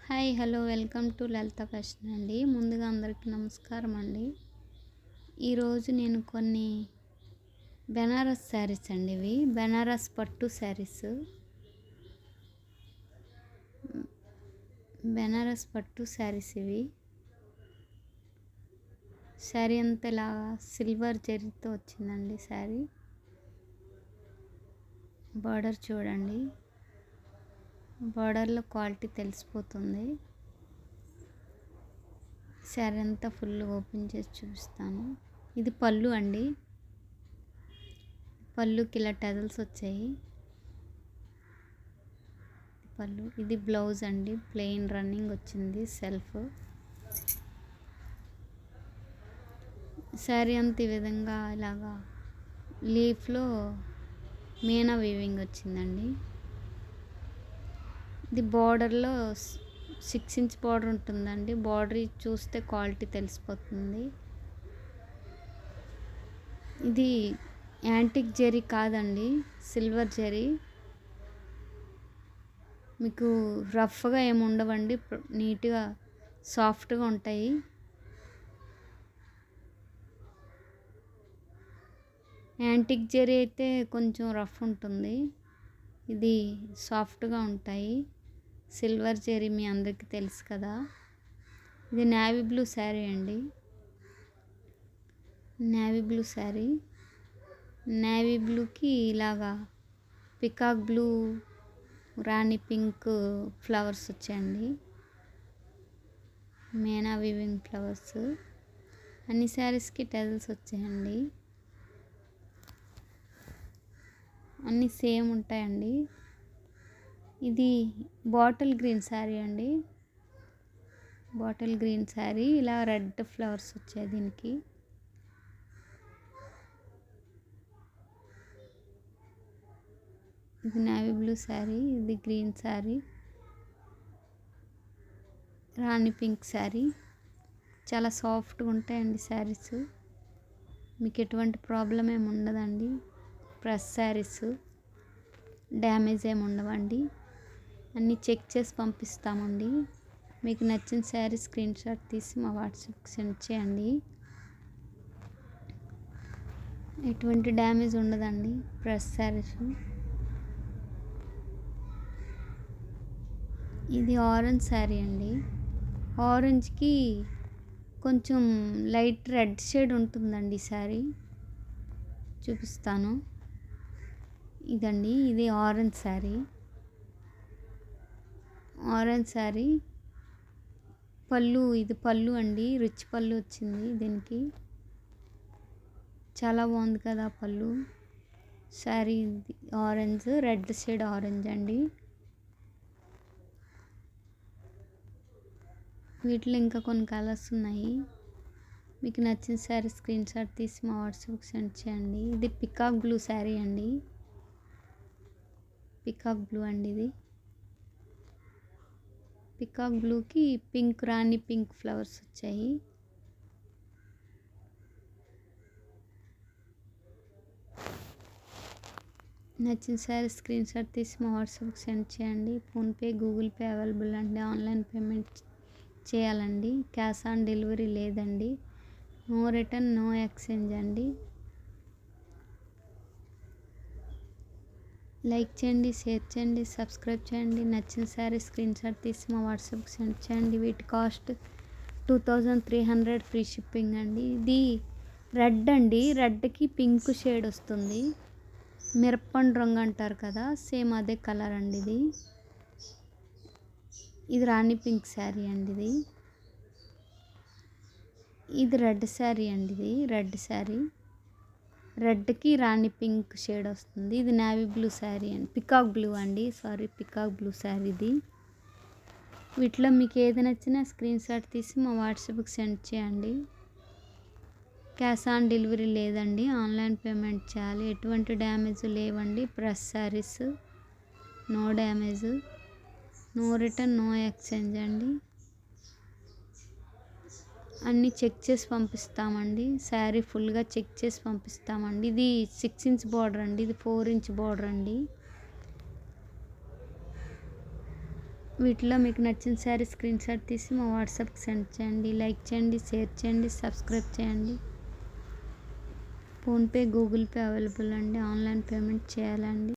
Hi hello welcome to Lalitha fashion అండి. ముందుగా అందరికీ నమస్కారం అండి. ఈరోజు నేను కొన్ని బెనారస్ శారీస్ అండి. ఇవి బెనారస్ పట్టు శారీస్. బెనారస్ పట్టు శారీస్ ఇవి. శారీ అంతా ఇలా సిల్వర్ జరీతో వచ్చిందండి. శారీ బార్డర్ చూడండి, బార్డర్లో క్వాలిటీ తెలిసిపోతుంది. శారీ అంతా ఫుల్ ఓపెన్ చేసి చూపిస్తాను. ఇది పళ్ళు అండి. పళ్ళుకి ఇలా టజల్స్ వచ్చాయి. పళ్ళు. ఇది బ్లౌజ్ అండి, ప్లెయిన్ రన్నింగ్ వచ్చింది సెల్ఫ్. శారీ అంతా ఈ విధంగా ఇలాగా లీఫ్లో మీనా వీవింగ్ వచ్చిందండి. ఇది బార్డర్లో 6 ఇంచ్ బార్డర్ ఉంటుందండి. బార్డర్ చూస్తే క్వాలిటీ తెలిసిపోతుంది. ఇది యాంటిక్ జరీ కాదండి, సిల్వర్ జరీ. మీకు రఫ్గా ఏమి ఉండవండి, నీట్గా సాఫ్ట్గా ఉంటాయి. యాంటిక్ జరీ అయితే కొంచెం రఫ్ ఉంటుంది, ఇది సాఫ్ట్గా ఉంటాయి. సిల్వర్ జరీ మీ అందరికీ తెలుసు కదా. ఇది నేవీ బ్లూ శారీ అండి. Navy blue sari. నేవీ బ్లూకి ఇలాగా పికాక్ బ్లూ, రాణి పింక్ ఫ్లవర్స్ వచ్చాయండి. Meena weaving flowers. అన్ని శారీస్కి టెజల్స్ వచ్చాయండి. అన్నీ సేమ్ ఉంటాయండి. ఇది బాటిల్ గ్రీన్ శారీ అండి. Bottle green sari. ఇలా రెడ్ ఫ్లవర్స్ వచ్చాయి దీనికి. ఇది నేవీ బ్లూ శారీ. ఇది గ్రీన్ శారీ. రాణి పింక్ శారీ. చాలా సాఫ్ట్గా ఉంటాయండి శారీస్. మీకు ఎటువంటి ప్రాబ్లం ఏమి ఉండదండి. ప్రెస్ శారీస్ డ్యామేజ్ ఏమి ఉండవండి. అన్నీ చెక్ చేసి పంపిస్తామండి. మీకు నచ్చిన శారీ స్క్రీన్ షాట్ తీసి మా వాట్సాప్కి సెండ్ చేయండి. ఎటువంటి డ్యామేజ్ ఉండదండి ప్రెస్ శారీస్. ఇది ఆరెంజ్ శారీ అండి. ఆరెంజ్కి కొంచెం లైట్ రెడ్ షేడ్ ఉంటుందండి ఈ శారీ. చూపిస్తాను. ఇదండి, ఇది ఆరెంజ్ శారీ. ఆరెంజ్ శారీ. పళ్ళు, ఇది పళ్ళు అండి. రిచ్ పళ్ళు వచ్చింది దీనికి. చాలా బాగుంది కదా పళ్ళు. Sari orange, red shade orange అండి. వీటిలో ఇంకా కొన్ని కలర్స్ ఉన్నాయి. మీకు నచ్చిన శారీ స్క్రీన్ షాట్ తీసి మా వాట్సాప్కి సెండ్ చేయండి. ఇది పికాక్ బ్లూ శారీ అండి. పికాక్ బ్లూ అండి ఇది. పికాక్ బ్లూకి పింక్, రాణి పింక్ ఫ్లవర్స్ వచ్చాయి. నచ్చిన శారీ స్క్రీన్ షాట్ తీసి మా వాట్సాప్కి సెండ్ చేయండి. ఫోన్పే, గూగుల్ పే అవైలబుల్ అండి. ఆన్లైన్ పేమెంట్ చేయాలండి. క్యాష్ ఆన్ డెలివరీ లేదండి. నో రిటర్న్, నో ఎక్స్చేంజ్ అండి. లైక్ చేయండి, షేర్ చేయండి, సబ్స్క్రైబ్ చేయండి. నచ్చిన శారీ స్క్రీన్ షాట్ తీసి మా వాట్సాప్కి సెండ్ చేయండి. వీటి కాస్ట్ 2300 ఫ్రీ షిప్పింగ్ అండి. ఇది రెడ్ అండి. రెడ్కి పింక్ షేడ్ వస్తుంది. మిరప్పండు రంగు అంటారు కదా, సేమ్ అదే కలర్ అండి ఇది. ఇది రాణి పింక్ శారీ అండి. ఇది రెడ్ శారీ అండి. ఇది రెడ్ శారీ. రెడ్కి రాణి పింక్ షేడ్ వస్తుంది. ఇది నేవీ బ్లూ శారీ అండి. పికాక్ బ్లూ అండి, సారీ, పికాక్ బ్లూ శారీ ఇది. వీటిలో మీకు ఏది నచ్చినా స్క్రీన్ షాట్ తీసి మా వాట్సాప్కి సెండ్ చేయండి. క్యాష్ ఆన్ డెలివరీ లేదండి, ఆన్లైన్ పేమెంట్ చేయాలి. ఎటువంటి డ్యామేజ్ లేవండి. Press saris, no damage, no return, no exchange అండి. అన్నీ చెక్ చేసి పంపిస్తామండి. శారీ ఫుల్గా చెక్ చేసి పంపిస్తామండి. ఇది 6 ఇంచ్ బార్డర్ అండి. ఇది 4 ఇంచ్ బార్డర్ అండి. వీటిలో మీకు నచ్చిన శారీ స్క్రీన్ షాట్ తీసి మా వాట్సాప్కి సెండ్ చేయండి. లైక్ చేయండి, షేర్ చేయండి, సబ్స్క్రైబ్ చేయండి. ఫోన్పే, గూగుల్ పే అవైలబుల్ అండి. ఆన్లైన్ పేమెంట్ చేయాలండి.